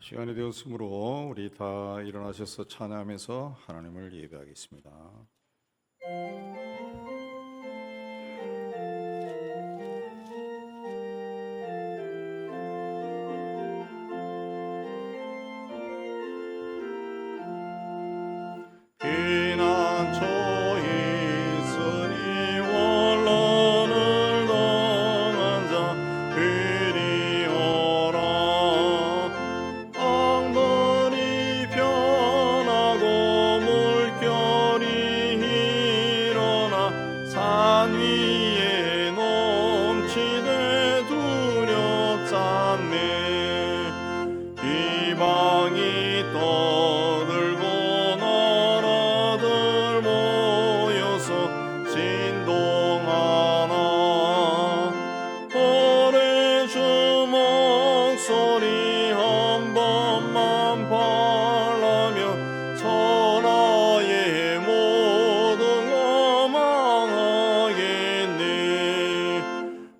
시간이 되었으므로 우리 다 일어나셔서 찬양하면서 하나님을 예배하겠습니다.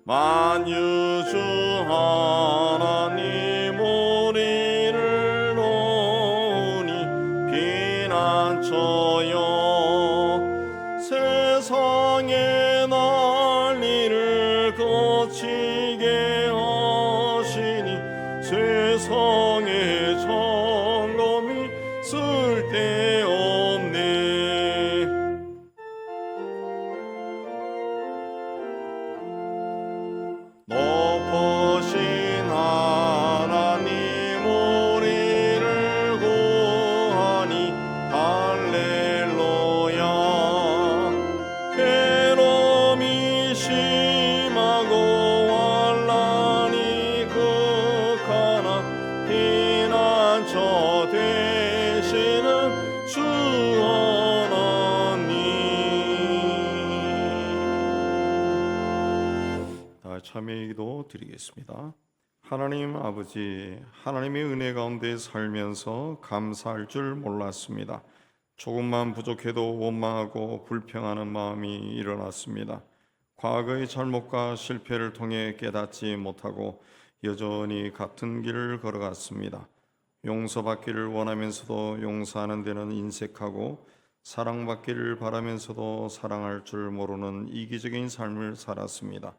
만유주 하나님 우리를 놓으니 피난처여 세상의 난리를 거치게 하시니 세상의 점검이 쓸데없네. 높으신 하나님 우리를 구하니 할렐루야. 괴로움이 심하고 환난이 극하나 피난처 되시는 주 참여의 기도 드리겠습니다. 하나님 아버지, 하나님의 은혜 가운데 살면서 감사할 줄 몰랐습니다. 조금만 부족해도 원망하고 불평하는 마음이 일어났습니다. 과거의 잘못과 실패를 통해 깨닫지 못하고 여전히 같은 길을 걸어갔습니다. 용서받기를 원하면서도 용서하는 데는 인색하고 사랑받기를 바라면서도 사랑할 줄 모르는 이기적인 삶을 살았습니다.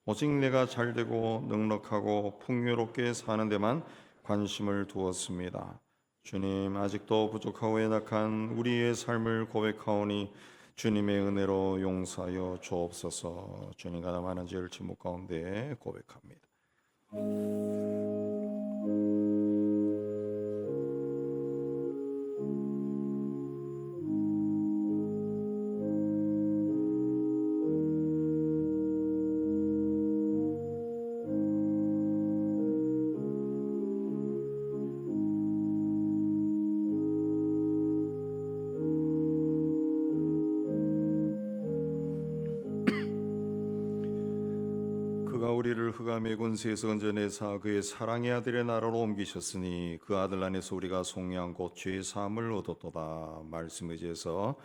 오직 내가 잘되고 넉넉하고 풍요롭게 사는 데만 관심을 두었습니다. 주님, 아직도 부족하고 연약한 우리의 삶을 고백하오니 주님의 은혜로 용서하여 주옵소서. 주님과 많은 죄를 침묵 가운데 고백합니다. 그가 우리를 흑암의 권세에서 건져내사 그의 사랑의 아들의 나라로 옮기셨으니 그 아들 안에서 우리가 속량한 곧 죄의 사함을 얻었도다. 말씀에 의지해서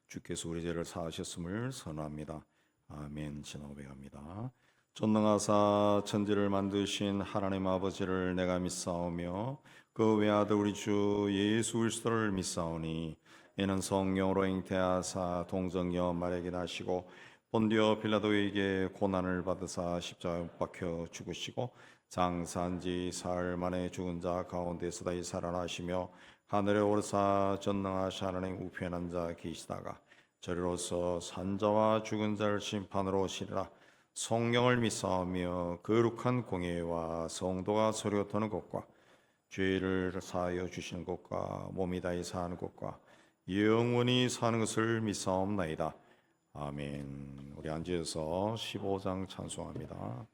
주께서 우리 죄를 사하셨음을 선언합니다. 아멘. 진호백합니다. 전능하사 천지를 만드신 하나님 아버지를 내가 믿사오며 그 외아들 우리 주 예수 그리스도를 믿사오니 이는 성령으로 잉태하사 동정녀 마리아에게 나시고 본디오 빌라도에게 고난을 받으사 십자가에 못 박혀 죽으시고 장사한 지 사흘 만에 죽은 자 가운데서 다시 살아나시며 하늘에 오르사 전능하신 하나님 우편에 앉아 계시다가 저리로서 산자와 죽은 자를 심판으로 오시리라. 성령을 믿사오며 거룩한 공예와 성도가 소리가 터는 것과 죄를 사하여 주시는 것과 몸이 다시 사는 것과 영원히 사는 것을 믿사옵나이다. 아멘. 우리 앉아서 15장 찬송합니다.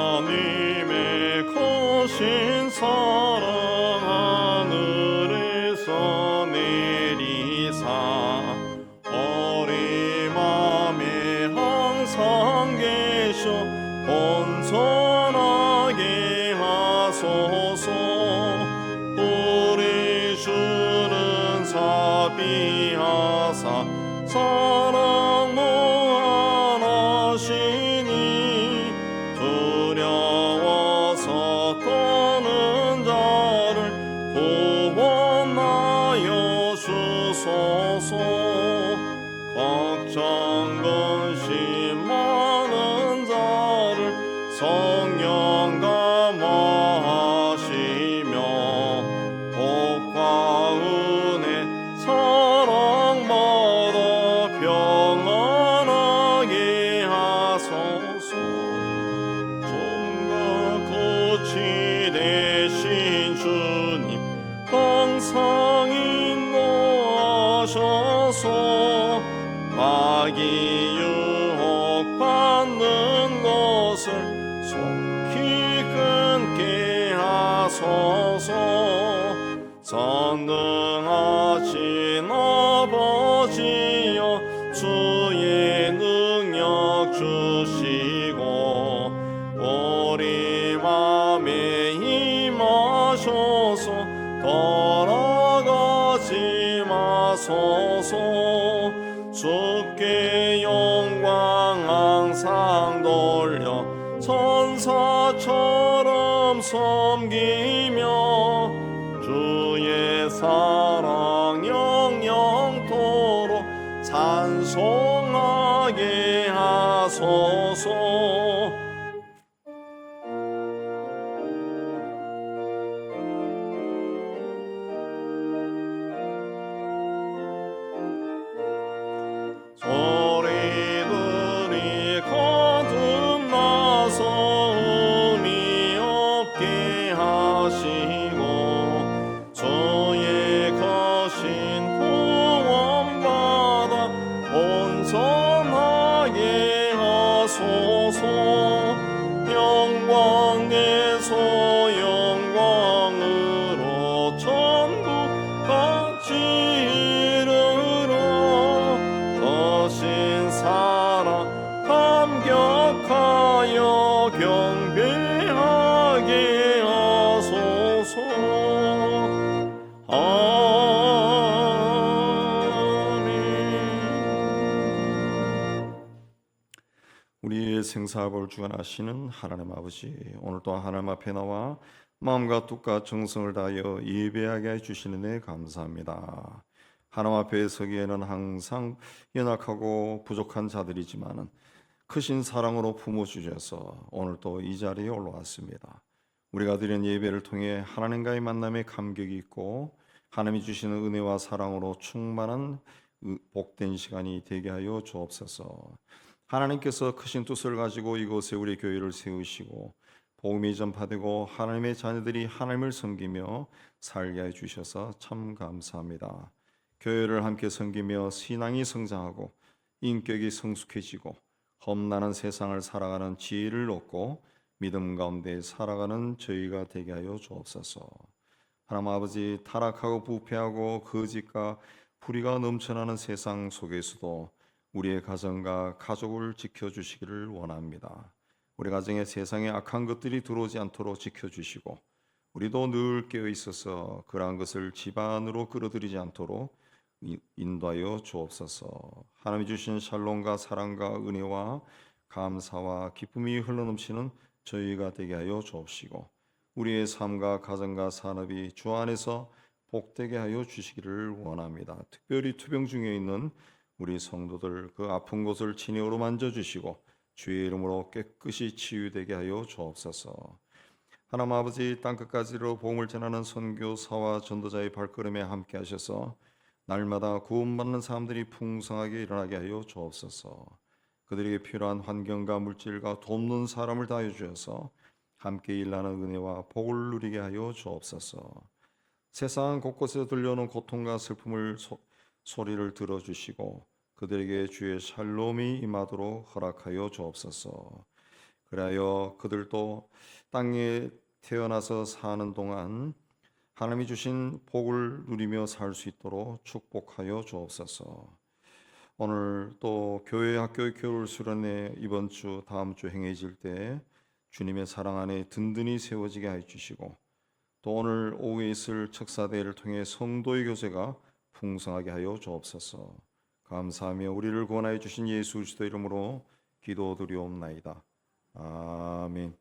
하나님의 거신 사랑 하늘에서 내리사 우리 맘에 항상 계셔 온전하게 하사 하소서. 우리 주는 자비하사 사랑 무한하시니 두려워서 떠는 자를 구원하여 주소서. 걱정 근심 많은 자를 성령 감화하시며 복과 은혜 사랑받아 평안하게 하소서. 종과 끝이 되신 주님 항상 인도하셔서 마귀 유혹받는 것을 속히 끊게 하소서. 전능하신 아버지여 주의 능력 주시고 우리 맘에 임하셔서 돌아가지 마소서. 주께 영광 항상 돌려 천사처럼 섬기며 주의 사랑 영영토록 찬송하게 하소서. 소리들이 거듭나서 의미 없게 하시고 주의 거신 구원받아 온전하게 하소서. 영광에서 영광으로 천국까지 이르러 거신 사랑 감격하여 경배하게 하소서. 아멘. 우리의 생사를 주관하시는 하나님 아버지, 오늘 또 하나님 앞에 나와 마음과 뜻과 정성을 다하여 예배하게 해주시는 데 감사합니다. 하나님 앞에 서기에는 항상 연약하고 부족한 자들이지만 크신 사랑으로 품어주셔서 오늘 또 이 자리에 올라왔습니다. 우리가 드린 예배를 통해 하나님과의 만남에 감격이 있고 하나님이 주시는 은혜와 사랑으로 충만한 복된 시간이 되게 하여 주옵소서. 하나님께서 크신 뜻을 가지고 이곳에 우리 교회를 세우시고 복음이 전파되고 하나님의 자녀들이 하나님을 섬기며 살게 해주셔서 참 감사합니다. 교회를 함께 섬기며 신앙이 성장하고 인격이 성숙해지고 험난한 세상을 살아가는 지혜를 얻고 믿음 가운데 살아가는 저희가 되게 하여 주옵소서. 하나님 아버지, 타락하고 부패하고 거짓과 불의가 넘쳐나는 세상 속에서도 우리의 가정과 가족을 지켜주시기를 원합니다. 우리 가정에 세상에 악한 것들이 들어오지 않도록 지켜주시고 우리도 늘 깨어 있어서 그러한 것을 집안으로 끌어들이지 않도록 인도하여 주옵소서. 하나님이 주신 샬롬과 사랑과 은혜와 감사와 기쁨이 흘러넘치는 저희가 되게 하여 주옵시고 우리의 삶과 가정과 산업이 주 안에서 복되게 하여 주시기를 원합니다. 특별히 투병 중에 있는 우리 성도들 그 아픈 곳을 친히 어루만져 주시고 주의 이름으로 깨끗이 치유되게 하여 주옵소서. 하나님 아버지, 땅끝까지로 복음을 전하는 선교사와 전도자의 발걸음에 함께 하셔서 날마다 구원받는 사람들이 풍성하게 일어나게 하여 주옵소서. 그들에게 필요한 환경과 물질과 돕는 사람을 다해 주셔서 함께 일하는 은혜와 복을 누리게 하여 주옵소서. 세상 곳곳에서 들려오는 고통과 슬픔을 소리를 들어주시고 그들에게 주의 샬롬이 임하도록 허락하여 주옵소서. 그리하여 그들도 땅에 태어나서 사는 동안 하나님이 주신 복을 누리며 살 수 있도록 축복하여 주옵소서. 오늘 또 교회 학교의 겨울 수련회 이번 주 다음 주 행해질 때 주님의 사랑 안에 든든히 세워지게 해 주시고 또 오늘 오후에 있을 척사대회를 통해 성도의 교제가 풍성하게 하여 주옵소서. 감사하며 우리를 구원하여 주신 예수 그리스도 이름으로 기도드리옵나이다. 아멘.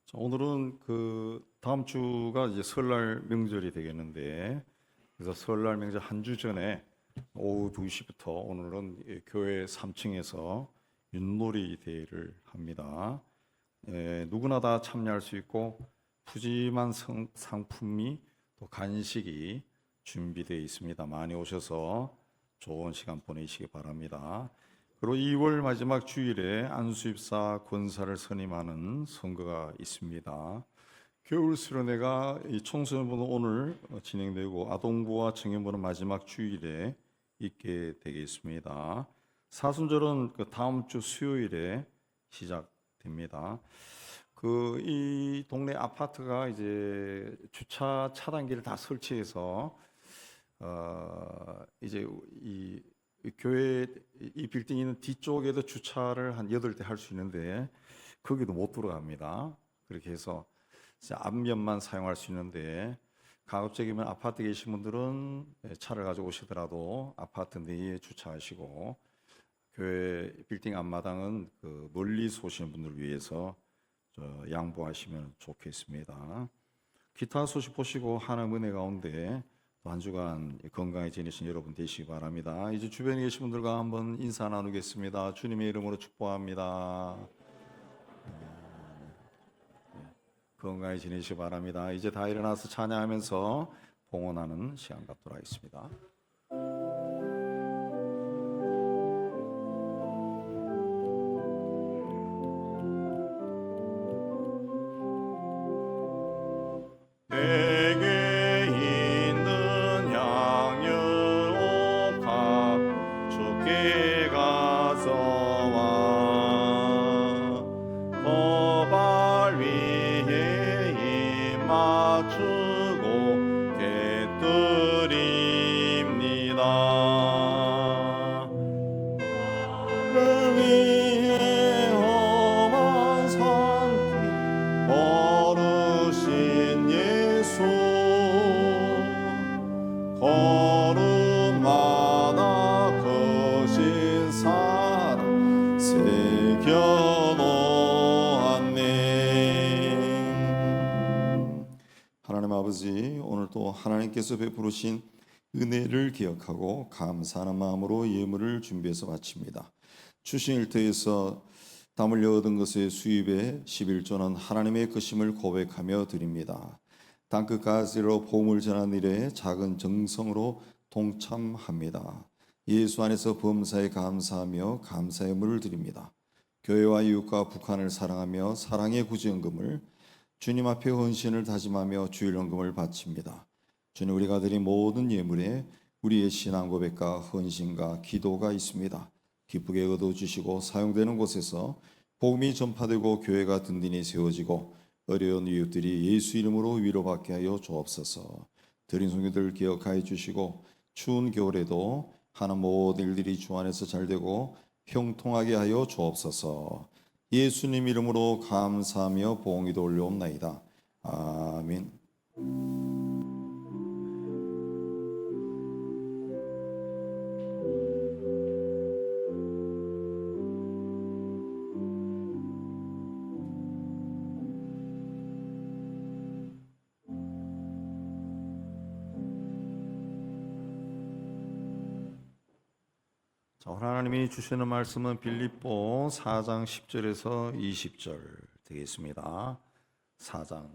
자, 오늘은 그 다음 주가 이제 설날 명절이 되겠는데, 그래서 설날 명절 한 주 전에 오후 2시부터 오늘은 교회 3층에서 윷놀이 대회를 합니다. 누구나 다 참여할 수 있고 푸짐한 상품이 또 간식이 준비되어 있습니다. 많이 오셔서 좋은 시간 보내시기 바랍니다. 그리고 2월 마지막 주일에 안수입사 권사를 선임하는 선거가 있습니다. 겨울 수련회가 이 청소년부는 오늘 진행되고 아동부와 청년부는 마지막 주일에 있게 되겠습니다. 사순절은 그 다음 주 수요일에 시작됩니다. 그 이 동네 아파트가 이제 주차 차단기를 다 설치해서 이제 이 교회 이 빌딩 있는 뒤쪽에도 주차를 한 8대 할 수 있는데 거기도 못 들어갑니다. 그렇게 해서 앞면만 사용할 수 있는데 가급적이면 아파트 계신 분들은 차를 가지고 오시더라도 아파트 내에 주차하시고 교회 빌딩 앞마당은 그 멀리서 오시는 분들을 위해서 양보하시면 좋겠습니다. 기타 소식 보시고 하나님 은혜 가운데 또 한 주간 건강히 지내신 여러분 되시기 바랍니다. 이제 주변에 계신 분들과 한번 인사 나누겠습니다. 주님의 이름으로 축복합니다. 건강히 지내시기 바랍니다. 이제 다 일어나서 찬양하면서 봉헌하는 시간 갖도록 하겠습니다. 내게 있는 양육 옥합 주께 가서와 도발 위에 입 맞추고 꿰뚫입니다. 위에 험한 산길 걸으신 예수 걸음마다 크신 사랑 새겨놓았네. 하나님 아버지, 오늘 또 하나님께서 베푸신 은혜를 기억하고 감사하는 마음으로 예물을 준비해서 바칩니다. 주신 일터에서 땀 흘려 얻은 것의 수입의 11조는 하나님의 것임을 고백하며 드립니다. 땅끝까지로 복음을 전하는 일에 작은 정성으로 동참합니다. 예수 안에서 범사에 감사하며 감사의 물을 드립니다. 교회와 이웃과 북한을 사랑하며 사랑의 구제연금을 주님 앞에 헌신을 다짐하며 주일연금을 바칩니다. 주님, 우리가 드린 모든 예물에 우리의 신앙 고백과 헌신과 기도가 있습니다. 기쁘게 얻어주시고 사용되는 곳에서 복음이 전파되고 교회가 든든히 세워지고 어려운 이웃들이 예수 이름으로 위로받게 하여 주옵소서. 드린 성도들 기억하여 주시고 추운 겨울에도 하는 모든 일들이 주 안에서 잘되고 형통하게 하여 주옵소서. 예수님 이름으로 감사하며 봉의도 올려옵나이다. 아멘. 자, 오늘 하나님이 주시는 말씀은 빌립보 4장 10절에서 20절 되겠습니다. 4장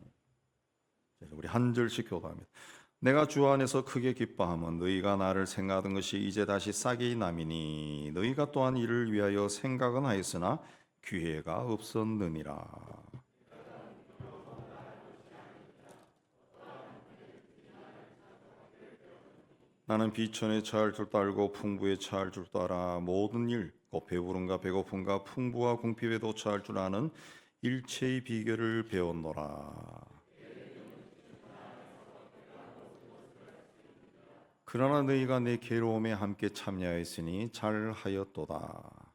우리 한 절씩 교도합니다. 내가 주 안에서 크게 기뻐하면 너희가 나를 생각하던 것이 이제 다시 싹이 남이니 너희가 또한 이를 위하여 생각은 하였으나 기회가 없었느니라. 나는 비천에 처할 줄도 알고 풍부에 처할 줄도 알아. 모든 일, 곧 배부름과 배고픔과 풍부와 궁핍에도 처할 줄 아는 일체의 비결을 배웠노라. 그러나 너희가 내 괴로움에 함께 참여하였으니 잘하였도다.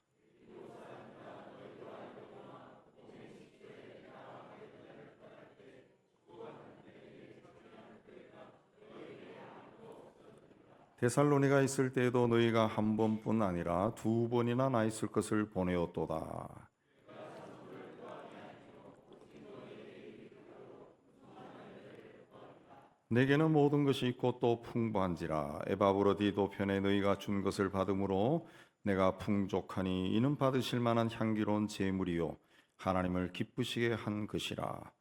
데살로니가 있을 때에도 너희가 한 번뿐 아니라 두 번이나 나 있을 것을 보내었도다. 내게는 모든 것이 있고 또 풍부한지라. 에바브로디도 편에 너희가 준 것을 받음으로 내가 풍족하니 이는 받으실 만한 향기로운 제물이요 하나님을 기쁘시게 한 것이라.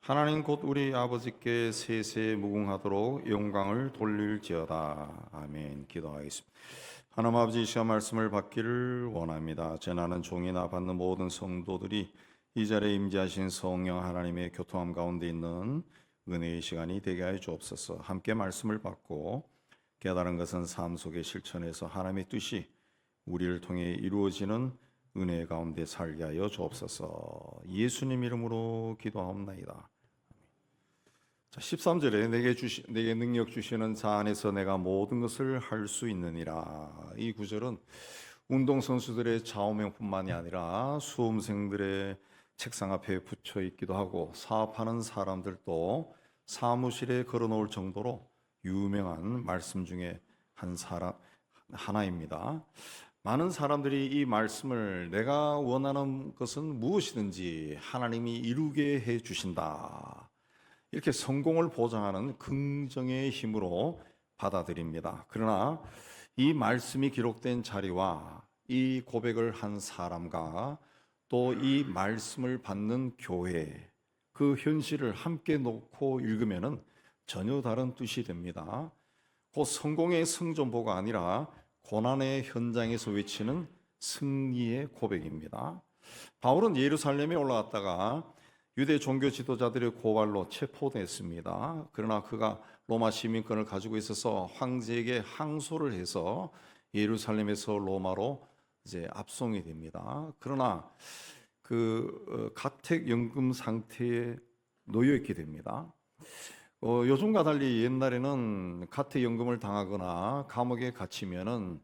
하나님 곧 우리 아버지께 세세 무궁하도록 영광을 돌릴지어다. 아멘. 기도하겠습니다. 하나님 아버지, 이 시간 말씀을 받기를 원합니다. 전하는 종이나 받는 모든 성도들이 이 자리에 임재하신 성령 하나님의 교통함 가운데 있는 은혜의 시간이 되게 하여 주옵소서. 함께 말씀을 받고 깨달은 것은 삶 속에 실천해서 하나님의 뜻이 우리를 통해 이루어지는 은혜 가운데 살게 하여 주옵소서. 예수님 이름으로 기도하옵나이다. 자, 13절에 내게 능력 주시는 자 안에서 내가 모든 것을 할 수 있느니라. 이 구절은 운동선수들의 좌우명뿐만이 아니라 수험생들의 책상 앞에 붙여 있기도 하고 사업하는 사람들도 사무실에 걸어놓을 정도로 유명한 말씀 중에 하나입니다. 많은 사람들이 이 말씀을 내가 원하는 것은 무엇이든지 하나님이 이루게 해 주신다, 이렇게 성공을 보장하는 긍정의 힘으로 받아들입니다. 그러나 이 말씀이 기록된 자리와 이 고백을 한 사람과 또 이 말씀을 받는 교회, 그 현실을 함께 놓고 읽으면 전혀 다른 뜻이 됩니다. 곧 성공의 성전보가 아니라 고난의 현장에서 외치는 승리의 고백입니다. 바울은 예루살렘에 올라왔다가 유대 종교 지도자들의 고발로 체포됐습니다. 그러나 그가 로마 시민권을 가지고 있어서 황제에게 항소를 해서 예루살렘에서 로마로 이제 압송이 됩니다. 그러나 그 가택연금 상태에 놓여 있게 됩니다. 요즘과 달리 옛날에는 가택연금을 당하거나 감옥에 갇히면은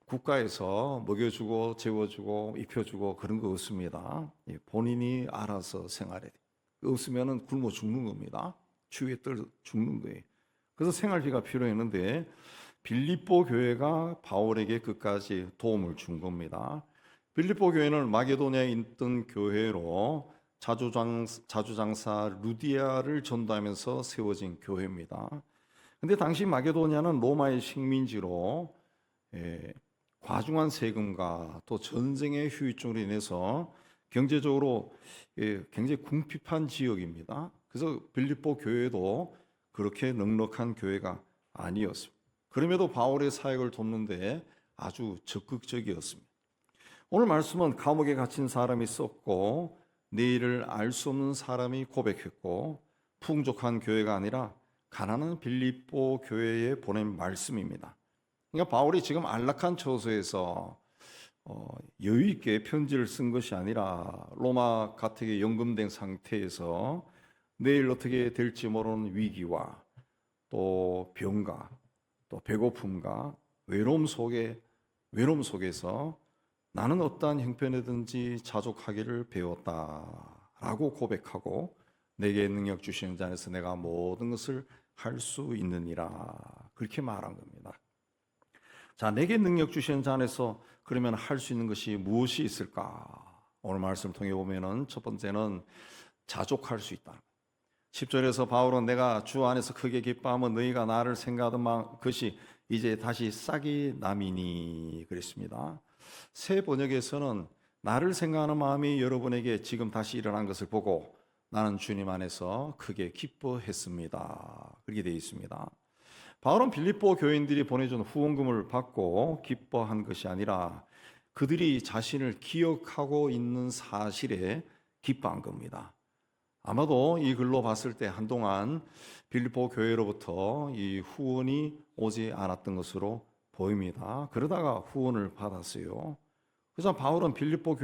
국가에서 먹여주고 재워주고 입혀주고 그런 거 없습니다. 본인이 알아서 생활해. 없으면은 굶어 죽는 겁니다. 추위에 떨어 죽는 거예요. 그래서 생활비가 필요했는데 빌립보 교회가 바울에게 끝까지 도움을 준 겁니다. 빌립보 교회는 마게도냐에 있던 교회로 자주장사 루디아를 전도하면서 세워진 교회입니다. 근데 당시 마게도냐는 로마의 식민지로 과중한 세금과 또 전쟁의 후유증으로 인해서 경제적으로 굉장히 궁핍한 지역입니다. 그래서 빌립보 교회도 그렇게 넉넉한 교회가 아니었습니다. 그럼에도 바울의 사역을 돕는데 아주 적극적이었습니다. 오늘 말씀은 감옥에 갇힌 사람이 썼고 내일을 알 수 없는 사람이 고백했고 풍족한 교회가 아니라 가난한 빌립보 교회에 보낸 말씀입니다. 그러니까 바울이 지금 안락한 처소에서 여유 있게 편지를 쓴 것이 아니라 로마 가택에 연금된 상태에서 내일 어떻게 될지 모르는 위기와 또 병과 또 배고픔과 외로움 속에서 나는 어떠한 형편이든지 자족하기를 배웠다라고 고백하고 내게 능력 주시는 자 안에서 내가 모든 것을 할 수 있느니라, 그렇게 말한 겁니다. 자, 내게 능력 주시는 자 안에서 그러면 할 수 있는 것이 무엇이 있을까? 오늘 말씀을 통해 보면은 첫 번째는 자족할 수 있다. 10절에서 바울은 내가 주 안에서 크게 기뻐하면 너희가 나를 생각하던 것이 이제 다시 싹이 남이니 그랬습니다. 새 번역에서는 나를 생각하는 마음이 여러분에게 지금 다시 일어난 것을 보고 나는 주님 안에서 크게 기뻐했습니다, 그렇게 되어 있습니다. 바울은 빌립보 교인들이 보내준 후원금을 받고 기뻐한 것이 아니라 그들이 자신을 기억하고 있는 사실에 기뻐한 겁니다. 아마도 이 글로 봤을 때 한동안 빌립보 교회로부터 이 후원이 오지 않았던 것으로 보입니다. 그러다가 후원을 받았어요. 그래서 바울은 빌립보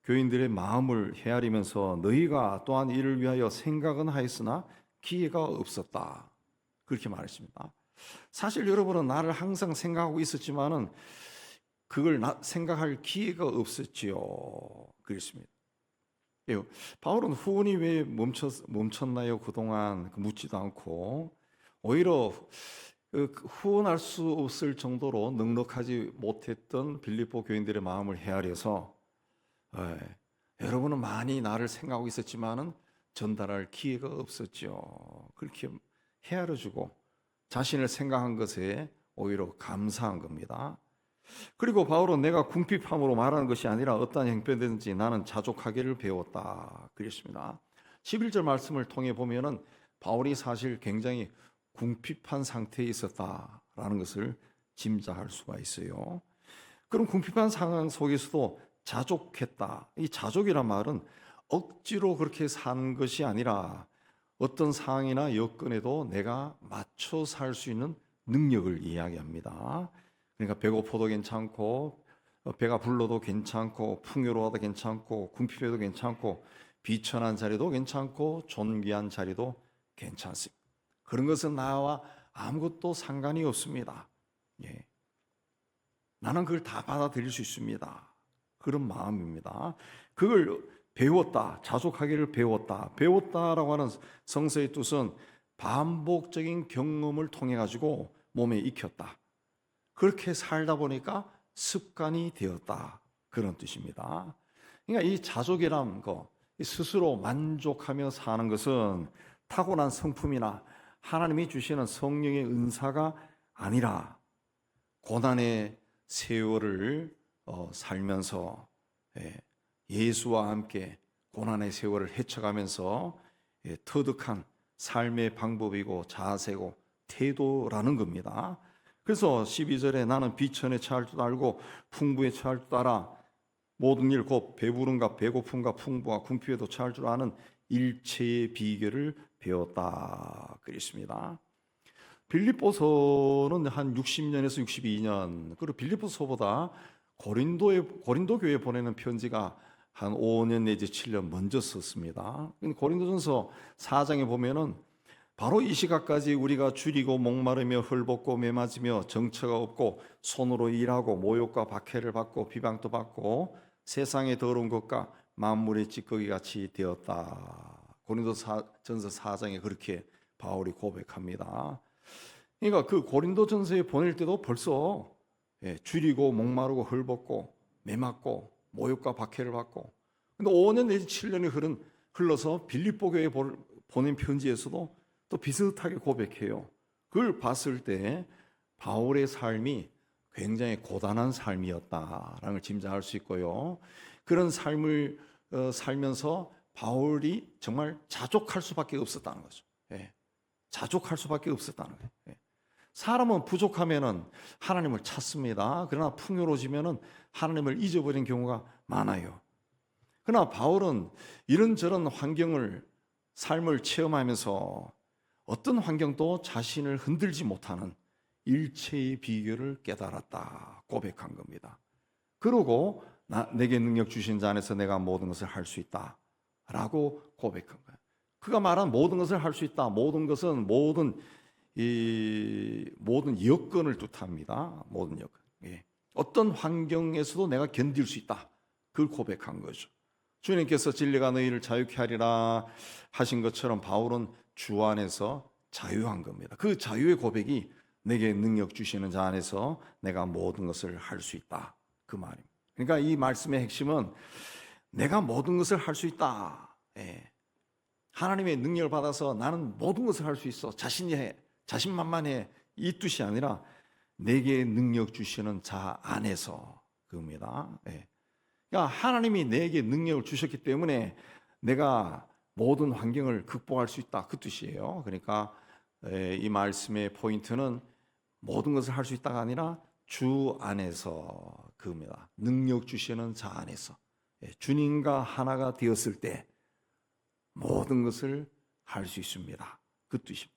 교인들의 마음을 헤아리면서 너희가 또한 이를 위하여 생각은 하였으나 기회가 없었다, 그렇게 말했습니다. 사실 여러분은 나를 항상 생각하고 있었지만은 그걸 생각할 기회가 없었지요, 그랬습니다. 바울은 후원이 왜 멈췄나요? 그동안 묻지도 않고 오히려 후원할 수 없을 정도로 넉넉하지 못했던 빌립보 교인들의 마음을 헤아려서 여러분은 많이 나를 생각하고 있었지만은 전달할 기회가 없었죠. 그렇게 헤아려주고 자신을 생각한 것에 오히려 감사한 겁니다. 그리고 바울은 내가 궁핍함으로 말하는 것이 아니라 어떠한 형편이든지 나는 자족하기를 배웠다 그랬습니다. 11절 말씀을 통해 보면은 바울이 사실 굉장히 궁핍한 상태에 있었다라는 것을 짐작할 수가 있어요. 그럼 궁핍한 상황 속에서도 자족했다. 이 자족이란 말은 억지로 그렇게 산 것이 아니라 어떤 상황이나 여건에도 내가 맞춰 살 수 있는 능력을 이야기합니다. 그러니까 배고파도 괜찮고 배가 불러도 괜찮고 풍요로워도 괜찮고 궁핍해도 괜찮고 비천한 자리도 괜찮고 존귀한 자리도 괜찮습니다. 그런 것은 나와 아무것도 상관이 없습니다. 예. 나는 그걸 다 받아들일 수 있습니다. 그런 마음입니다. 그걸 배웠다, 자족하기를 배웠다. 배웠다라고 하는 성서의 뜻은 반복적인 경험을 통해 가지고 몸에 익혔다. 그렇게 살다 보니까 습관이 되었다. 그런 뜻입니다. 그러니까 이 자족이란 거, 스스로 만족하며 사는 것은 타고난 성품이나 하나님이 주시는 성령의 은사가 아니라 고난의 세월을 살면서 예수와 함께 고난의 세월을 헤쳐가면서 터득한 삶의 방법이고 자세고 태도라는 겁니다. 그래서 12절에 나는 비천에 처할 줄 알고 풍부에 처할 줄 알아 모든 일 곧 배부름과 배고픔과 풍부와 궁핍에도 처할 줄 아는 일체의 비결을 배웠다 그랬습니다. 빌립보서는 한 60년에서 62년, 그리고 빌립보서보다 고린도 교회에 보내는 편지가 한 5년 내지 7년 먼저 썼습니다. 고린도전서 4장에 보면은 바로 이 시각까지 우리가 줄이고 목마르며 헐벗고 매맞으며 정처가 없고 손으로 일하고 모욕과 박해를 받고 비방도 받고 세상의 더러운 것과 만물의 찌꺼기 같이 되었다. 고린도전서 4장에 그렇게 바울이 고백합니다. 그러니까 그 고린도전서에 보낼 때도 벌써 줄이고 목마르고 헐벗고 매맞고 모욕과 박해를 받고, 근데 5년 내지 7년이 흘러서 빌립보 교회에 보낸 편지에서도 또 비슷하게 고백해요. 그걸 봤을 때 바울의 삶이 굉장히 고단한 삶이었다라는 걸 짐작할 수 있고요. 그런 삶을 살면서 바울이 정말 자족할 수밖에 없었다는 거죠. 자족할 수밖에 없었다는 거예요. 사람은 부족하면은 하나님을 찾습니다. 그러나 풍요로워지면은 하나님을 잊어버린 경우가 많아요. 그러나 바울은 이런저런 삶을 체험하면서 어떤 환경도 자신을 흔들지 못하는 일체의 비결을 깨달았다 고백한 겁니다. 그러고 내게 능력 주신 자 안에서 내가 모든 것을 할 수 있다 라고 고백한 거예요. 그가 말한 모든 것을 할 수 있다, 모든 것은 모든 여건을 뜻합니다. 모든 여건. 어떤 환경에서도 내가 견딜 수 있다, 그걸 고백한 거죠. 주님께서 진리가 너희를 자유케 하리라 하신 것처럼 바울은 주 안에서 자유한 겁니다. 그 자유의 고백이 내게 능력 주시는 자 안에서 내가 모든 것을 할 수 있다, 그 말입니다. 그러니까 이 말씀의 핵심은 내가 모든 것을 할 수 있다. 하나님의 능력을 받아서 나는 모든 것을 할 수 있어, 자신만만해, 이 뜻이 아니라 내게 능력 주시는 자 안에서 그겁니다. 그러니까 하나님이 내게 능력을 주셨기 때문에 내가 모든 환경을 극복할 수 있다, 그 뜻이에요. 그러니까 이 말씀의 포인트는 모든 것을 할 수 있다가 아니라 주 안에서 그겁니다. 능력 주시는 자 안에서 주님과 하나가 되었을 때 모든 것을 할 수 있습니다, 그 뜻입니다.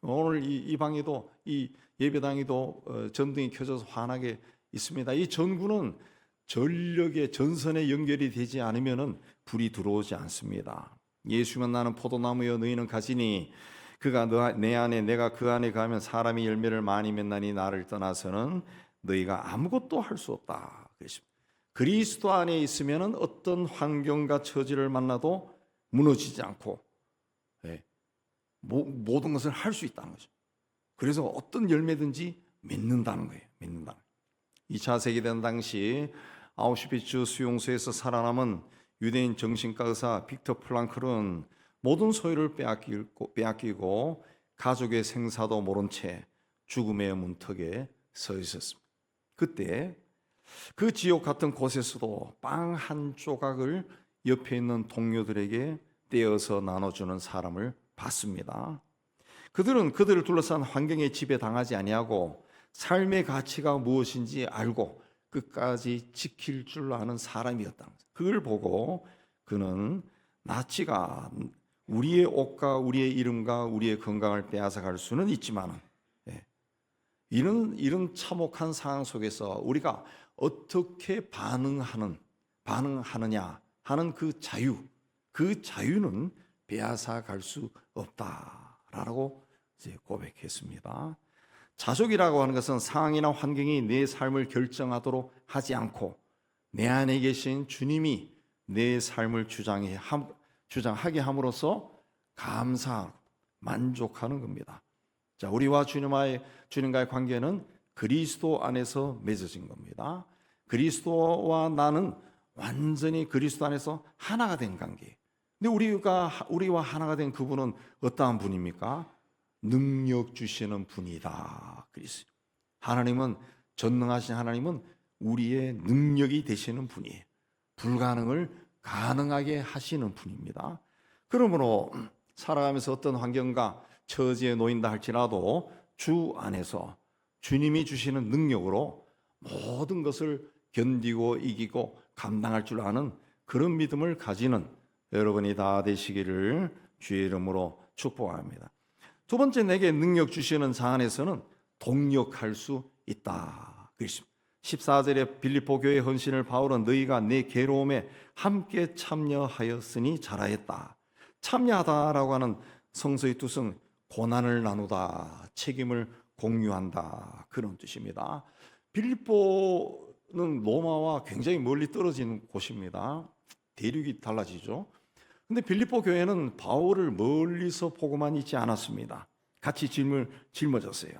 오늘 이 방에도, 이 예배당에도 전등이 켜져서 환하게 있습니다. 이 전구는 전력의 전선에 연결이 되지 않으면 불이 들어오지 않습니다. 예수면 나는 포도나무여 너희는 가지니 그가 내 안에 내가 그 안에 가면 사람이 열매를 많이 맺나니 나를 떠나서는 너희가 아무것도 할 수 없다 그랬습니다. 그리스도 안에 있으면 어떤 환경과 처지를 만나도 무너지지 않고 모든 것을 할 수 있다는 거죠. 그래서 어떤 열매든지 맺는다는 거예요. 맺는다. 2차 세계대전 당시 아우슈비츠 수용소에서 살아남은 유대인 정신과 의사 빅터 프랑클은 모든 소유를 빼앗기고 가족의 생사도 모른 채 죽음의 문턱에 서 있었습니다. 그때 그 지옥 같은 곳에서도 빵 한 조각을 옆에 있는 동료들에게 떼어서 나눠주는 사람을 봤습니다. 그들은 그들을 둘러싼 환경에 지배당하지 아니하고 삶의 가치가 무엇인지 알고 끝까지 지킬 줄 아는 사람이었다. 그걸 보고 그는 나치가 우리의 옷과 우리의 이름과 우리의 건강을 빼앗아 갈 수는 있지만 이런 참혹한 상황 속에서 우리가 어떻게 반응하느냐 하는 그 자유는 빼앗아 갈 수 없다라고 이제 고백했습니다. 자족이라고 하는 것은 상황이나 환경이 내 삶을 결정하도록 하지 않고 내 안에 계신 주님이 내 삶을 주장하게 함으로써 감사하고 만족하는 겁니다. 자, 우리와 주님과의 관계는 그리스도 안에서 맺어진 겁니다. 그리스도와 나는 완전히 그리스도 안에서 하나가 된 관계. 근데 우리와 하나가 된 그분은 어떠한 분입니까? 능력 주시는 분이다. 그리스도. 하나님은 전능하신 하나님은 우리의 능력이 되시는 분이에요. 불가능을 가능하게 하시는 분입니다. 그러므로 살아가면서 어떤 환경과 처지에 놓인다 할지라도 주 안에서 주님이 주시는 능력으로 모든 것을 견디고 이기고 감당할 줄 아는 그런 믿음을 가지는 여러분이 다 되시기를 주의 이름으로 축복합니다. 두 번째, 내게 능력 주시는 자 안에서는 동력할 수 있다. 14절에 빌립보 교회 헌신을 바울은 너희가 내 괴로움에 함께 참여하였으니 잘하였다. 참여하다라고 하는 성서의 뜻은 고난을 나누다, 책임을 공유한다, 그런 뜻입니다. 빌립보는 로마와 굉장히 멀리 떨어진 곳입니다. 대륙이 달라지죠. 근데 빌립보 교회는 바울을 멀리서 보고만 있지 않았습니다. 같이 짊어졌어요.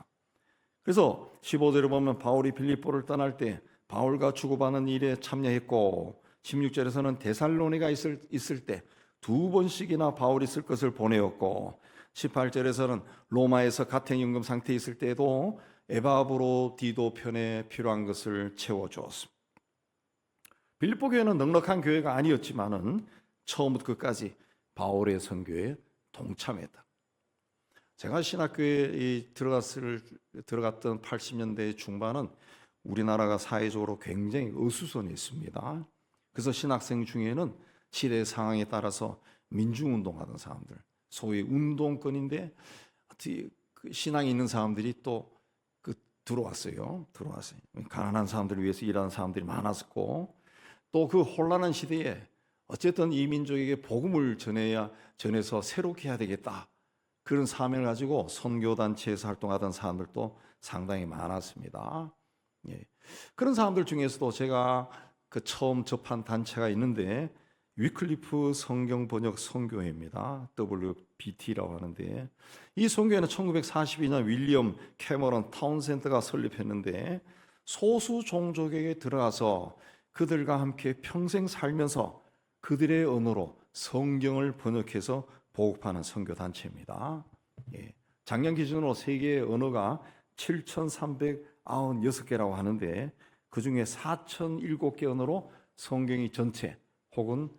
그래서 15절에 보면 바울이 빌립보를 떠날 때 바울과 주고받는 일에 참여했고, 16절에서는 데살로니가 있을 때 2번씩이나 바울이 쓸 것을 보내었고, 18절에서는 로마에서 가택연금 상태에 있을 때에도 에바브로 디도 편에 필요한 것을 채워주었습니다. 빌립보 교회는 넉넉한 교회가 아니었지만은 처음부터 끝까지 바울의 선교에 동참했다. 제가 신학교에 들어갔던 80년대 중반은 우리나라가 사회적으로 굉장히 어수선했습니다. 그래서 신학생 중에는 시대 상황에 따라서 민중운동하던 사람들, 소위 운동권인데 신앙이 있는 사람들이 또 들어왔어요. 가난한 사람들을 위해서 일하는 사람들이 많았고, 또 그 혼란한 시대에 어쨌든 이 민족에게 복음을 전해서 새롭게 해야 되겠다, 그런 사명을 가지고 선교단체에서 활동하던 사람들도 상당히 많았습니다. 그런 사람들 중에서도 제가 처음 접한 단체가 있는데 위클리프 성경 번역 선교회입니다. WBT라고 하는데, 이 선교회는 1942년 윌리엄 캐머런 타운센트가 설립했는데, 소수 종족에게 들어가서 그들과 함께 평생 살면서 그들의 언어로 성경을 번역해서 보급하는 선교단체입니다. 작년 기준으로 세계의 언어가 7,396개라고 하는데, 그 중에 4,007개 언어로 성경이 전체 혹은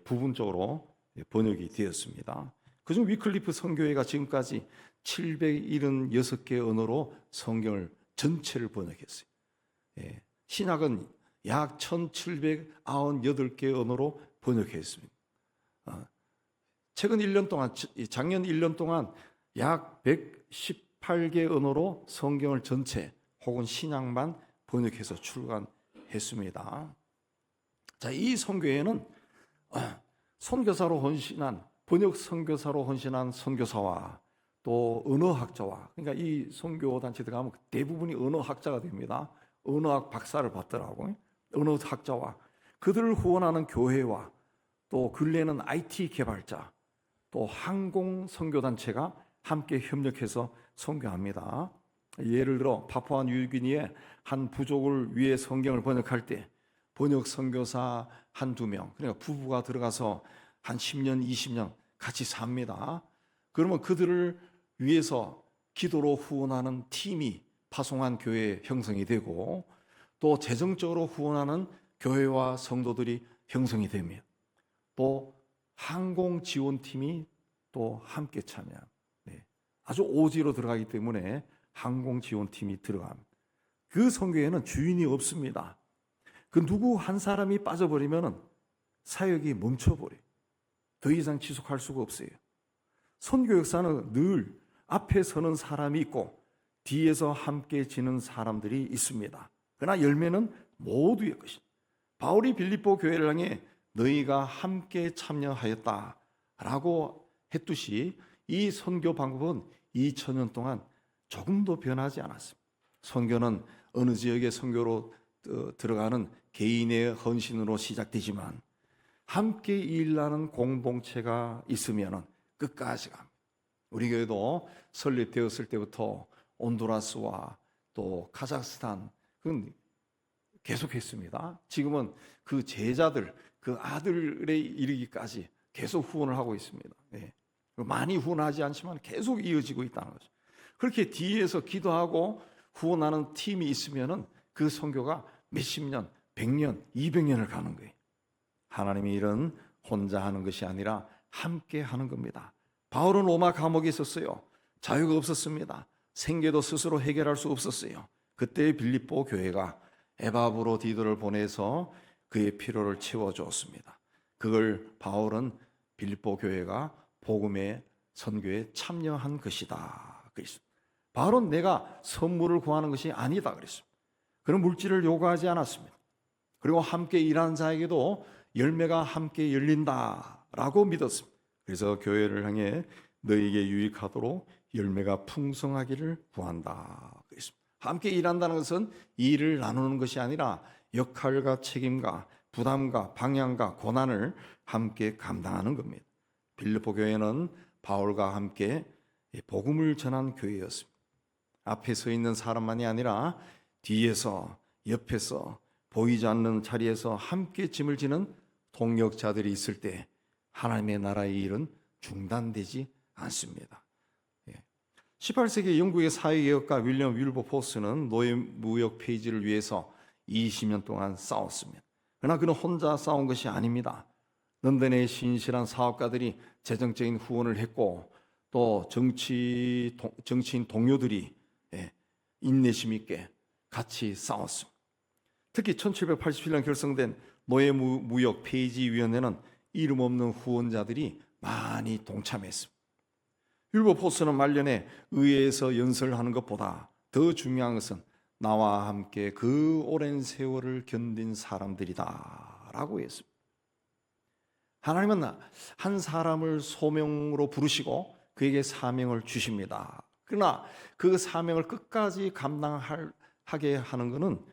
부분적으로 번역이 되었습니다. 그중 위클리프 선교회가 지금까지 776개 언어로 성경을 전체를 번역했어요. 신약은 약 1,798개 언어로 번역했습니다. 작년 1년 동안 약 118개 언어로 성경을 전체 혹은 신약만 번역해서 출간했습니다. 자, 이 선교회는 번역 선교사로 헌신한 선교사와 또 언어학자와, 그러니까 이 선교 단체 들어가면 대부분이 언어학자가 됩니다. 언어학 박사를 받더라고요. 언어학자와 그들을 후원하는 교회와 또 근래는 IT 개발자, 또 항공 선교단체가 함께 협력해서 선교합니다. 예를 들어 파푸아 뉴기니의 한 부족을 위해 성경을 번역할 때 번역 선교사 한두 명, 그러니까 부부가 들어가서 한 10년, 20년 같이 삽니다. 그러면 그들을 위해서 기도로 후원하는 팀이 파송한 교회 형성이 되고, 또 재정적으로 후원하는 교회와 성도들이 형성이 됩니다. 또 항공 지원팀이 또 함께 참여합니다. 아주 오지로 들어가기 때문에 항공 지원팀이 들어갑니다. 그 선교회는 주인이 없습니다. 그 누구 한 사람이 빠져버리면 사역이 멈춰버려요. 더 이상 지속할 수가 없어요. 선교 역사는 늘 앞에 서는 사람이 있고 뒤에서 함께 지는 사람들이 있습니다. 그러나 열매는 모두의 것입니다. 바울이 빌립보 교회를 향해 너희가 함께 참여하였다라고 했듯이 이 선교 방법은 2000년 동안 조금도 변하지 않았습니다. 선교는 어느 지역의 선교로 들어가는 개인의 헌신으로 시작되지만 함께 일하는 공동체가 있으면 끝까지 갑니다. 우리 교회도 설립되었을 때부터 온두라스와 또 카자흐스탄 그건 계속했습니다. 지금은 그 제자들, 그 아들에 이르기까지 계속 후원을 하고 있습니다. 많이 후원하지 않지만 계속 이어지고 있다는 거죠. 그렇게 뒤에서 기도하고 후원하는 팀이 있으면은 그 선교가 몇십 년, 100년, 200년을 가는 거예요. 하나님의 일은 혼자 하는 것이 아니라 함께 하는 겁니다. 바울은 로마 감옥에 있었어요. 자유가 없었습니다. 생계도 스스로 해결할 수 없었어요. 그때 빌립보 교회가 에바브로디도를 보내서 그의 필요를 채워주었습니다. 그걸 바울은 빌립보 교회가 복음의 선교에 참여한 것이다 그랬습니다. 바울은 내가 선물을 구하는 것이 아니다 그랬습니다. 그런 물질을 요구하지 않았습니다. 그리고 함께 일하는 자에게도 열매가 함께 열린다라고 믿었습니다. 그래서 교회를 향해 너에게 유익하도록 열매가 풍성하기를 구한다 그랬습니다. 함께 일한다는 것은 일을 나누는 것이 아니라 역할과 책임과 부담과 방향과 고난을 함께 감당하는 겁니다. 빌립보 교회는 바울과 함께 복음을 전한 교회였습니다. 앞에 서 있는 사람만이 아니라 뒤에서, 옆에서, 보이지 않는 자리에서 함께 짐을 지는 동역자들이 있을 때 하나님의 나라의 일은 중단되지 않습니다. 18세기 영국의 사회개혁가 윌리엄 윌버포스는 노예무역 폐지를 위해서 20년 동안 싸웠습니다. 그러나 그는 혼자 싸운 것이 아닙니다. 런던의 신실한 사업가들이 재정적인 후원을 했고 또 정치인 동료들이 인내심 있게 같이 싸웠습니다. 특히 1787년 결성된 노예무역 폐지위원회는 이름 없는 후원자들이 많이 동참했습니다. 윌버포스는 말년에 의회에서 연설하는 것보다 더 중요한 것은 나와 함께 그 오랜 세월을 견딘 사람들이다 라고 했습니다. 하나님은 한 사람을 소명으로 부르시고 그에게 사명을 주십니다. 그러나 그 사명을 끝까지 감당하게 하는 것은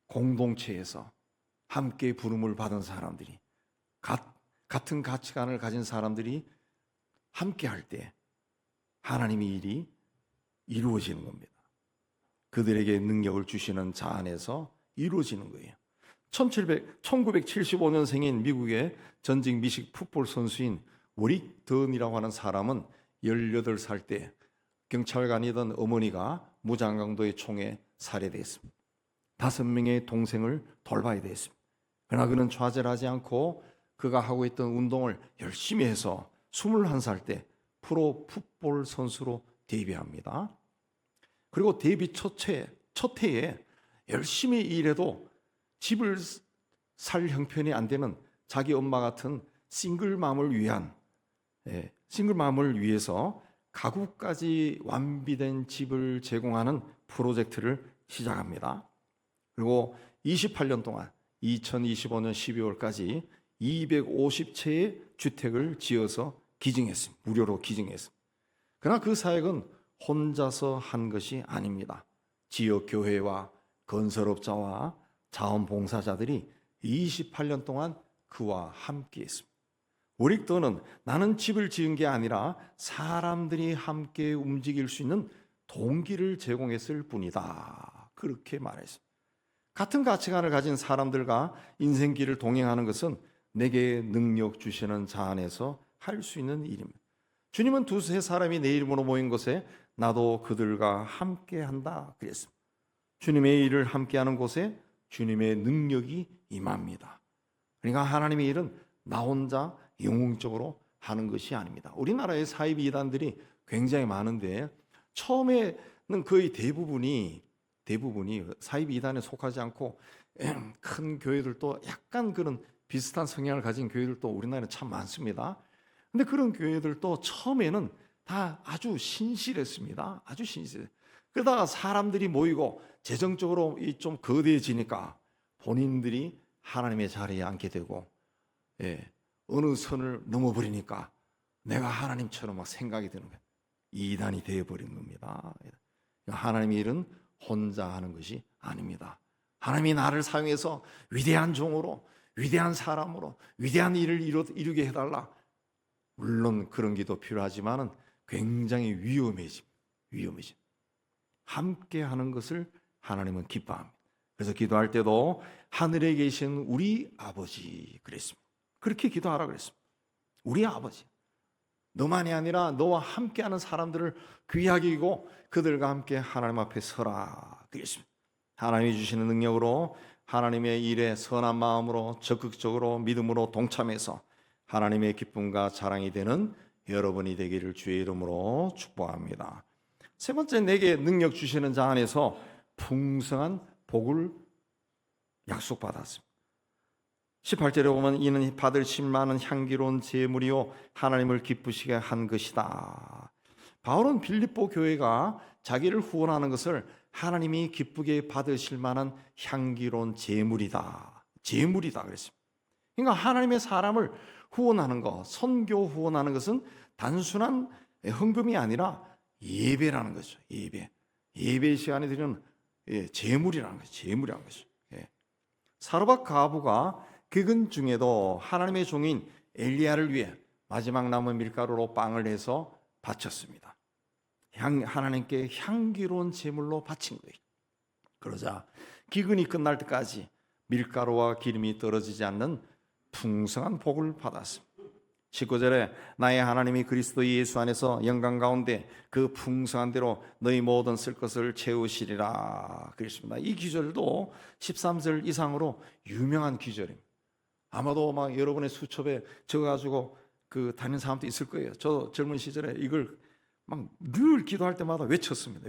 공동체에서 함께 부름을 받은 사람들이 같은 가치관을 가진 사람들이 함께 할 때 하나님의 일이 이루어지는 겁니다. 그들에게 능력을 주시는 자 안에서 이루어지는 거예요. 1975년생인 미국의 전직 미식 풋볼 선수인 워릭 던이라고 하는 사람은 18살 때 경찰관이던 어머니가 무장강도의 총에 살해됐습니다. 5명의 동생을 돌봐야 됐습니다. 그러나 그는 좌절하지 않고 그가 하고 있던 운동을 열심히 해서 21살 때 프로 풋볼 선수로 데뷔합니다. 그리고 데뷔 첫 해에 열심히 일해도 집을 살 형편이 안 되는 자기 엄마 같은 싱글맘을 위해서 가구까지 완비된 집을 제공하는 프로젝트를 시작합니다. 그리고 28년 동안 2025년 12월까지 250채의 주택을 지어서 기증했습니다. 무료로 기증했습니다. 그러나 그 사역은 혼자서 한 것이 아닙니다. 지역 교회와 건설업자와 자원봉사자들이 28년 동안 그와 함께 했습니다. 워릭 던은 나는 집을 지은 게 아니라 사람들이 함께 움직일 수 있는 동기를 제공했을 뿐이다. 그렇게 말했습니다. 같은 가치관을 가진 사람들과 인생길을 동행하는 것은 내게 능력 주시는 자 안에서 할 수 있는 일입니다. 주님은 두세 사람이 내 이름으로 모인 곳에 나도 그들과 함께 한다 그랬습니다. 주님의 일을 함께하는 곳에 주님의 능력이 임합니다. 그러니까 하나님의 일은 나 혼자 영웅적으로 하는 것이 아닙니다. 우리나라의 사이비 이단들이 굉장히 많은데 처음에는 거의 대부분이 사이비 이단에 속하지 않고 큰 교회들도 약간 그런 비슷한 성향을 가진 교회들도 우리나라에 참 많습니다. 근데 그런 교회들도 처음에는 다 아주 신실했습니다. 아주 신실. 그러다가 사람들이 모이고 재정적으로 좀 거대해지니까 본인들이 하나님의 자리에 앉게 되고, 어느 선을 넘어버리니까 내가 하나님처럼 막 생각이 드는 거예요. 이단이 되어버린 겁니다. 하나님의 일은 혼자 하는 것이 아닙니다. 하나님이 나를 사용해서 위대한 종으로, 위대한 사람으로, 위대한 일을 이루게 해달라. 물론 그런 기도 필요하지만은 굉장히 위험해짐. 함께 하는 것을 하나님은 기뻐합니다. 그래서 기도할 때도 하늘에 계신 우리 아버지 그랬습니다. 그렇게 기도하라 그랬습니다. 우리 아버지. 너만이 아니라 너와 함께하는 사람들을 귀하게 여기고 그들과 함께 하나님 앞에 서라 그랬습니다. 하나님이 주시는 능력으로 하나님의 일에 선한 마음으로 적극적으로 믿음으로 동참해서 하나님의 기쁨과 자랑이 되는 여러분이 되기를 주의 이름으로 축복합니다. 세 번째, 내게 능력 주시는 자 안에서 풍성한 복을 약속받았습니다. 18절에 보면 이는 받으실 만한 향기로운 제물이요 하나님을 기쁘시게 한 것이다. 바울은 빌립보 교회가 자기를 후원하는 것을 하나님이 기쁘게 받으실 만한 향기로운 제물이다 그랬습니다. 그러니까 하나님의 사람을 후원하는 것, 선교 후원하는 것은 단순한 헌금이 아니라 예배라는 거죠. 예배 시간에 드리는 제물이라는 거죠. 사르밧 과부가 그근 중에도 하나님의 종인 엘리야를 위해 마지막 남은 밀가루로 빵을 해서 바쳤습니다. 하나님께 향기로운 제물로 바친 거예요. 그러자 기근이 끝날 때까지 밀가루와 기름이 떨어지지 않는 풍성한 복을 받았습니다. 19절에 나의 하나님이 그리스도 예수 안에서 영광 가운데 그 풍성한 대로 너희 모든 쓸 것을 채우시리라 그랬습니다. 이 기절도 13절 이상으로 유명한 기절입니다. 아마도 막 여러분의 수첩에 적어가지고 그 다니는 사람도 있을 거예요. 저 젊은 시절에 이걸 막 늘 기도할 때마다 외쳤습니다.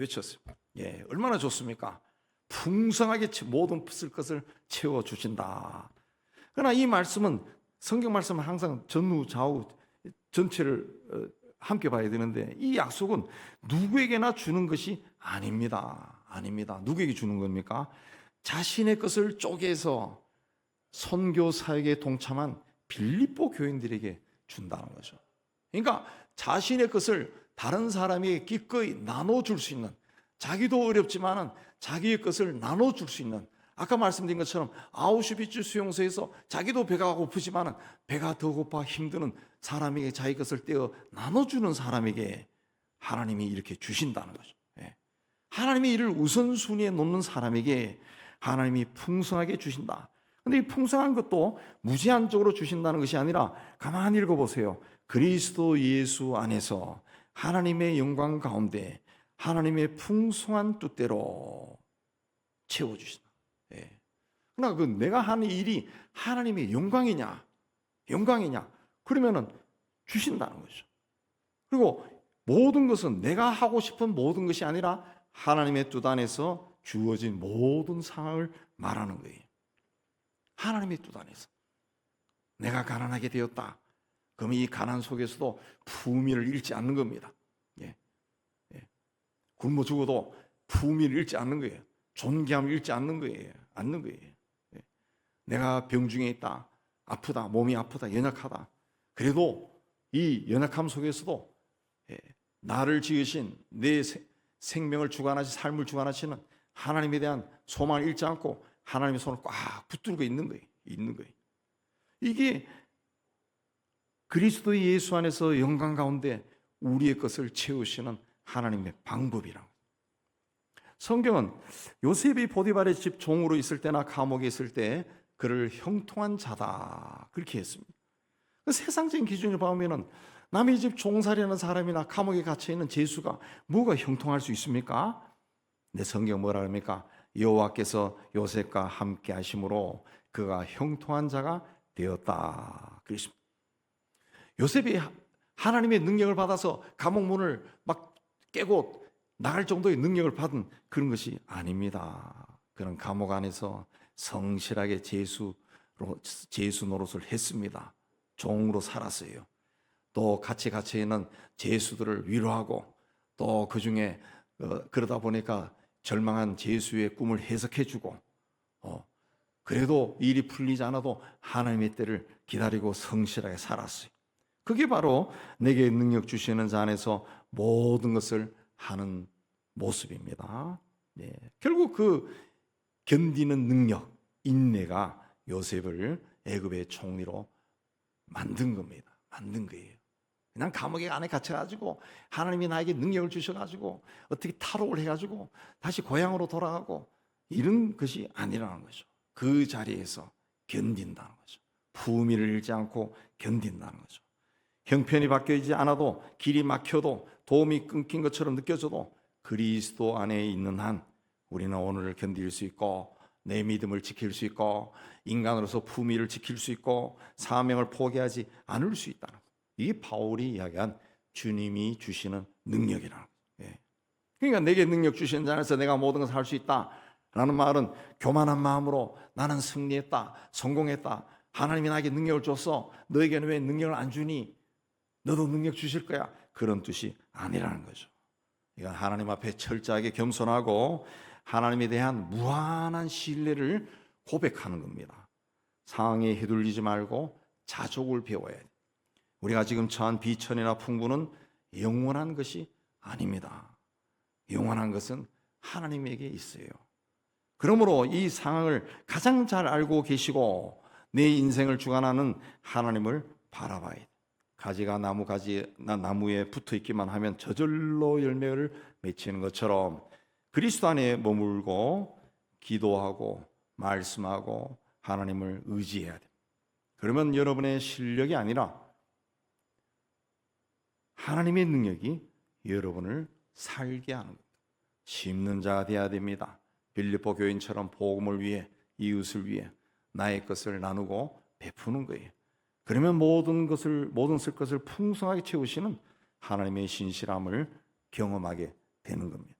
얼마나 좋습니까? 풍성하게 모든 쓸 것을 채워주신다. 그러나 이 말씀은 성경 말씀은 항상 전후 좌우 전체를 함께 봐야 되는데 이 약속은 누구에게나 주는 것이 아닙니다. 누구에게 주는 겁니까? 자신의 것을 쪼개서 선교 사역에 동참한 빌립보 교인들에게 준다는 거죠. 그러니까 자신의 것을 다른 사람에게 기꺼이 나눠줄 수 있는, 자기도 어렵지만은 자기의 것을 나눠줄 수 있는, 아까 말씀드린 것처럼 아우슈비츠 수용소에서 자기도 배가 고프지만은 배가 더 고파 힘드는 사람에게 자기 것을 떼어 나눠주는 사람에게 하나님이 이렇게 주신다는 거죠. 하나님의 일을 우선순위에 놓는 사람에게 하나님이 풍성하게 주신다. 근데 이 풍성한 것도 무제한적으로 주신다는 것이 아니라 가만히 읽어보세요. 그리스도 예수 안에서 하나님의 영광 가운데 하나님의 풍성한 뜻대로 채워주신다. 그러나 그 내가 하는 일이 하나님의 영광이냐? 그러면은 주신다는 거죠. 그리고 모든 것은 내가 하고 싶은 모든 것이 아니라 하나님의 뜻 안에서 주어진 모든 상황을 말하는 거예요. 하나님의 뜻 안에서 내가 가난하게 되었다. 그럼 이 가난 속에서도 품위를 잃지 않는 겁니다. 굶어 죽어도 품위를 잃지 않는 거예요. 존귀함을 잃지 않는 거예요. 내가 병중에 있다, 아프다, 몸이 아프다, 연약하다. 그래도 이 연약함 속에서도 나를 지으신 내 생명을 주관하시, 삶을 주관하시는 하나님에 대한 소망을 잃지 않고 하나님의 손을 꽉 붙들고 있는 거예요. 이게 그리스도 예수 안에서 영광 가운데 우리의 것을 채우시는 하나님의 방법이라고. 성경은 요셉이 보디발의 집 종으로 있을 때나 감옥에 있을 때 그를 형통한 자다 그렇게 했습니다. 그 세상적인 기준을 보면은 남의 집 종살이하는 사람이나 감옥에 갇혀 있는 죄수가 뭐가 형통할 수 있습니까? 내 성경 뭐라 그럽니까? 여호와께서 요셉과 함께 하심으로 그가 형통한 자가 되었다 그랬습니다. 요셉이 하나님의 능력을 받아서 감옥 문을 막 깨고 나갈 정도의 능력을 받은 그런 것이 아닙니다. 그런 감옥 안에서 성실하게 제수 노릇을 했습니다. 종으로 살았어요. 또 같이 갇혀 있는 제수들을 위로하고 또 그 중에 그러다 보니까 절망한 제수의 꿈을 해석해주고 그래도 일이 풀리지 않아도 하나님의 때를 기다리고 성실하게 살았어요. 그게 바로 내게 능력 주시는 자 안에서 모든 것을 하는 모습입니다. 네. 결국 그 견디는 능력, 인내가 요셉을 애굽의 총리로 만든 겁니다. 만든 거예요. 그냥 감옥에 안에 갇혀가지고 하나님이 나에게 능력을 주셔가지고 어떻게 탈옥을 해가지고 다시 고향으로 돌아가고 이런 것이 아니라는 거죠. 그 자리에서 견딘다는 거죠. 품위를 잃지 않고 견딘다는 거죠. 형편이 바뀌지 않아도 길이 막혀도 도움이 끊긴 것처럼 느껴져도 그리스도 안에 있는 한 우리는 오늘을 견딜 수 있고 내 믿음을 지킬 수 있고 인간으로서 품위를 지킬 수 있고 사명을 포기하지 않을 수 있다는 거예요. 이게 바울이 이야기한 주님이 주시는 능력이라는 거예요. 그러니까 내게 능력 주시는 자 안에서 내가 모든 것을 할 수 있다라는 말은 교만한 마음으로 나는 승리했다, 성공했다, 하나님이 나에게 능력을 줬어, 너에게는 왜 능력을 안 주니? 너도 능력 주실 거야. 그런 뜻이 아니라는 거죠. 이건 하나님 앞에 철저하게 겸손하고 하나님에 대한 무한한 신뢰를 고백하는 겁니다. 상황에 휘둘리지 말고 자족을 배워야 돼요. 우리가 지금 처한 비천이나 풍부는 영원한 것이 아닙니다. 영원한 것은 하나님에게 있어요. 그러므로 이 상황을 가장 잘 알고 계시고 내 인생을 주관하는 하나님을 바라봐야 돼요. 가지가 나무에 붙어 있기만 하면 저절로 열매를 맺히는 것처럼 그리스도 안에 머물고 기도하고 말씀하고 하나님을 의지해야 돼요. 그러면 여러분의 실력이 아니라 하나님의 능력이 여러분을 살게 하는 겁니다. 심는 자가 되어야 됩니다. 빌립보 교인처럼 복음을 위해 이웃을 위해 나의 것을 나누고 베푸는 거예요. 그러면 모든 쓸 것을 풍성하게 채우시는 하나님의 신실함을 경험하게 되는 겁니다.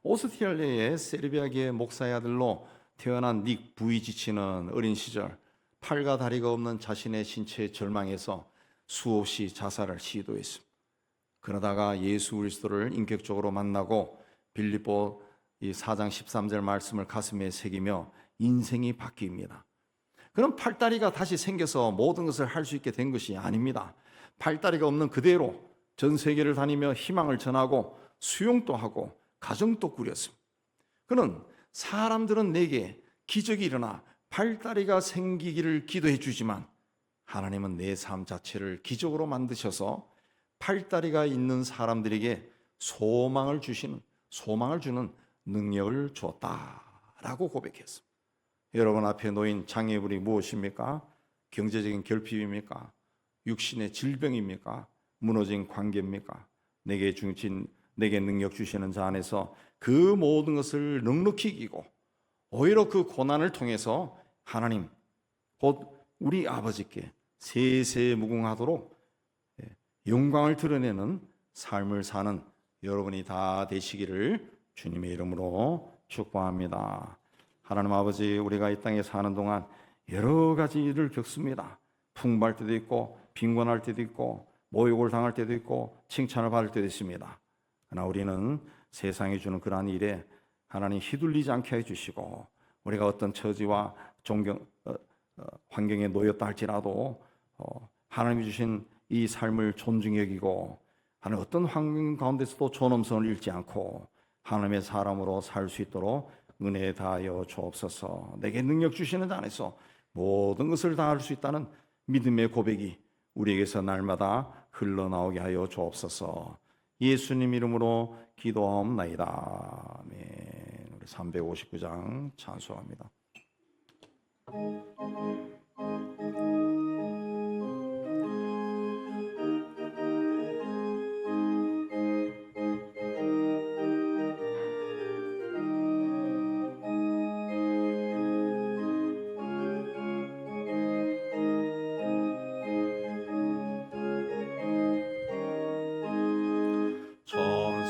오스트리아의 세르비아계 목사의 아들로 태어난 닉 부이지치는 어린 시절 팔과 다리가 없는 자신의 신체에 절망해서 수없이 자살을 시도했습니다. 그러다가 예수 그리스도를 인격적으로 만나고 빌립보 4장 13절 말씀을 가슴에 새기며 인생이 바뀝니다. 그럼 팔다리가 다시 생겨서 모든 것을 할 수 있게 된 것이 아닙니다. 팔다리가 없는 그대로 전 세계를 다니며 희망을 전하고 수용도 하고 가정도 꾸렸습니다. 그는 사람들은 내게 기적이 일어나 팔다리가 생기기를 기도해 주지만 하나님은 내 삶 자체를 기적으로 만드셔서 팔다리가 있는 사람들에게 소망을 주는 능력을 주었다라고 고백했습니다. 여러분 앞에 놓인 장애물이 무엇입니까? 경제적인 결핍입니까? 육신의 질병입니까? 무너진 관계입니까? 내게 능력 주시는 자 안에서 그 모든 것을 넉넉히 이기고 오히려 그 고난을 통해서 하나님 곧 우리 아버지께 세세무궁하도록 영광을 드러내는 삶을 사는 여러분이 다 되시기를 주님의 이름으로 축복합니다. 하나님 아버지, 우리가 이 땅에 사는 동안 여러 가지 일을 겪습니다. 풍부할 때도 있고 빈곤할 때도 있고 모욕을 당할 때도 있고 칭찬을 받을 때도 있습니다. 그러나 우리는 세상이 주는 그러한 일에 하나님 휘둘리지 않게 해주시고 우리가 어떤 처지와 환경에 놓였다 할지라도 하나님이 주신 이 삶을 존중히 여기고 하나님 어떤 환경 가운데서도 존엄성을 잃지 않고 하나님의 사람으로 살 수 있도록 은혜 다하여 주옵소서. 내게 능력 주시는 자 안에서 모든 것을 다 할 수 있다는 믿음의 고백이 우리에게서 날마다 흘러나오게 하여 주옵소서. 예수님 이름으로 기도하옵나이다. 아멘. 우리 359장 찬송합니다.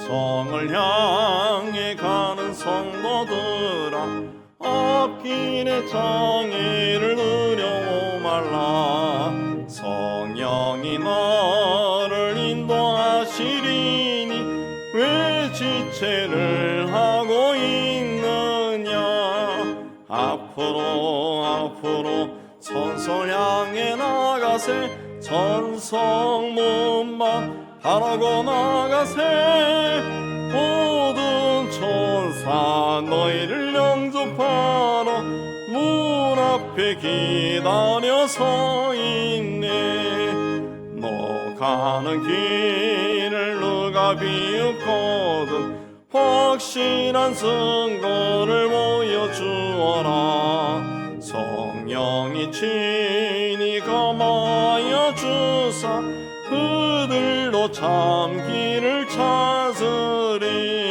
성을 향해 가는 성도들아, 앞길의 장애를 누려오 말라. 성령이 너를 인도하시리니 왜 지체를 하고 있느냐. 앞으로 선서 향해 나가세. 전성문만 바라고 나가세. 모든 천사 너희를 영접하러 문 앞에 기다려 서 있네. 너 가는 길을 누가 비웃거든 확실한 증거를 보여주어라. 성령이 친히 감하여 주사 그들로 참 길을 찾으리.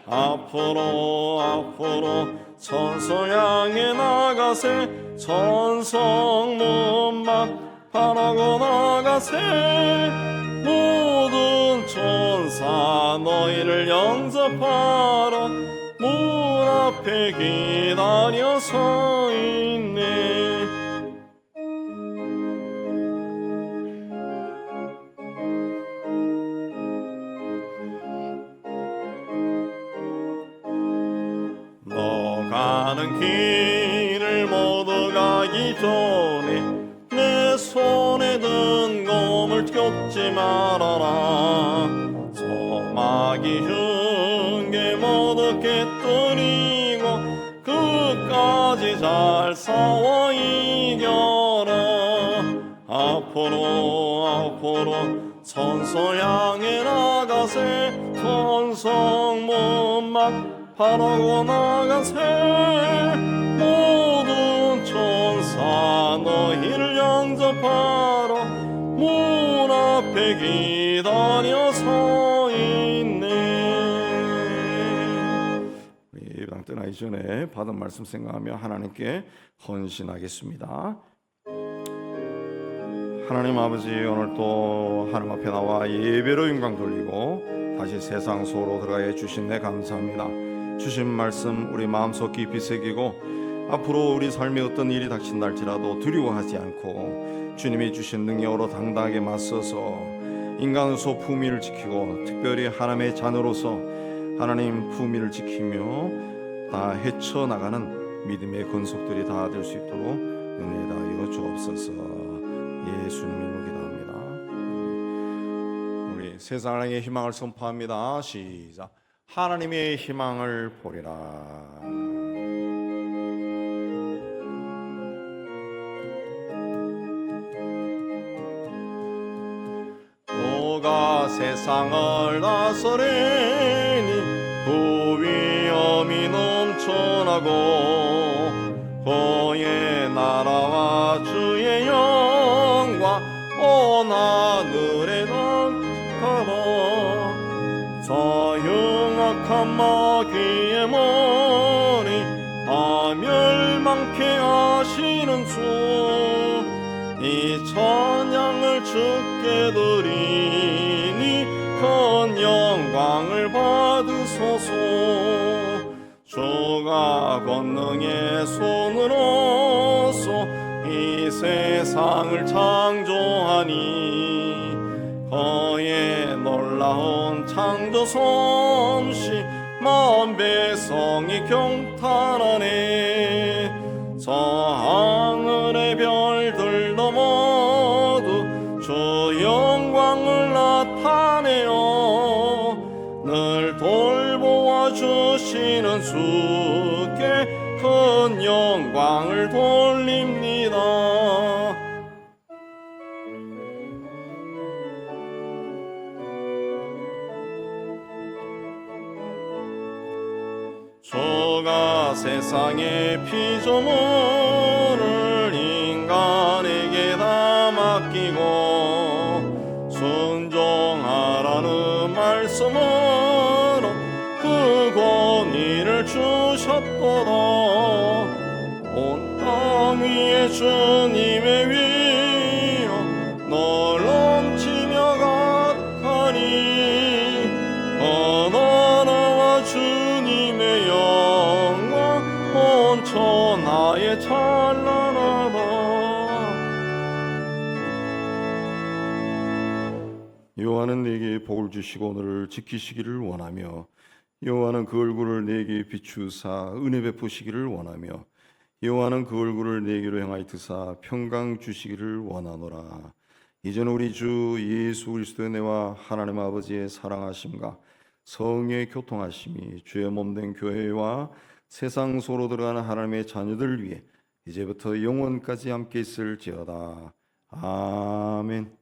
앞으로 천서 향해 나가세. 천성문만 바라고 나가세. 모든 천사 너희를 영접하러 문 앞에 기다려 서 있네. 가는 길을 모두 가기 전에 내 손에 든 검을 껴지 말아라. 소막이 흉게 모두 깨뜨리고 끝까지 잘 싸워 이겨라. 앞으로 선서 향해 나가세. 천성문만 바라고 나가세. 모든 천사 너희를 영접하러 문 앞에 기다려 서 있네. 우리 예배당 떠나기 전에 받은 말씀 생각하며 하나님께 헌신하겠습니다. 하나님 아버지, 오늘 또 하나님 앞에 나와 예배로 영광 돌리고 다시 세상 속으로 들어가게 해주신 데 감사합니다. 주신 말씀 우리 마음속 깊이 새기고 앞으로 우리 삶에 어떤 일이 닥친달지라도 두려워하지 않고 주님이 주신 능력으로 당당하게 맞서서 인간으로서 품위를 지키고 특별히 하나님의 자녀로서 하나님 품위를 지키며 다 헤쳐나가는 믿음의 권속들이 다 될 수 있도록 은혜 다하여 주옵소서. 예수님 이름으로 기도합니다. 우리 세상의 희망을 선포합니다. 시작. 하나님의 희망을 보리라. 그가 세상을 다스리니 그 위엄이 넘쳐나고 그의 나라와 주의 영광 온 하늘에 나타나. 자 흉악한 마귀의 머리 다 멸망케 하시는 주. 이 찬양을 주께 드리니 큰 영광을 받으소서. 주가 권능의 손으로서 이 세상을 창조하니 그의 놀라운 창조 솜씨 만 백성이 경탄하네. 저 하늘의 별들도 모두 주 영광을 나타내어 늘 돌보아 주시는 주께 큰 영광을 돌립니다. 세상의 피조물을 인간에게 다 맡기고 순종하라는 말씀으로 그 권위를 주셨도다. 온 땅 위에 주님의 위로 널 넘치며 가득하니 나라와 주님의 영광 온 천하에 찬란하다. 여호와는 내게 복을 주시고 너를 지키시기를 원하며 여호와는 그 얼굴을 내게 비추사 은혜 베푸시기를 원하며 여호와는 그 얼굴을 내게로 향하여 드사 평강 주시기를 원하노라. 이제는 우리 주 예수 그리스도의 은혜와 하나님 아버지의 사랑하심과 성령의 교통하심이 주의 몸된 교회와 세상 속으로 들어가는 하나님의 자녀들 위해 이제부터 영원까지 함께 있을지어다. 아멘.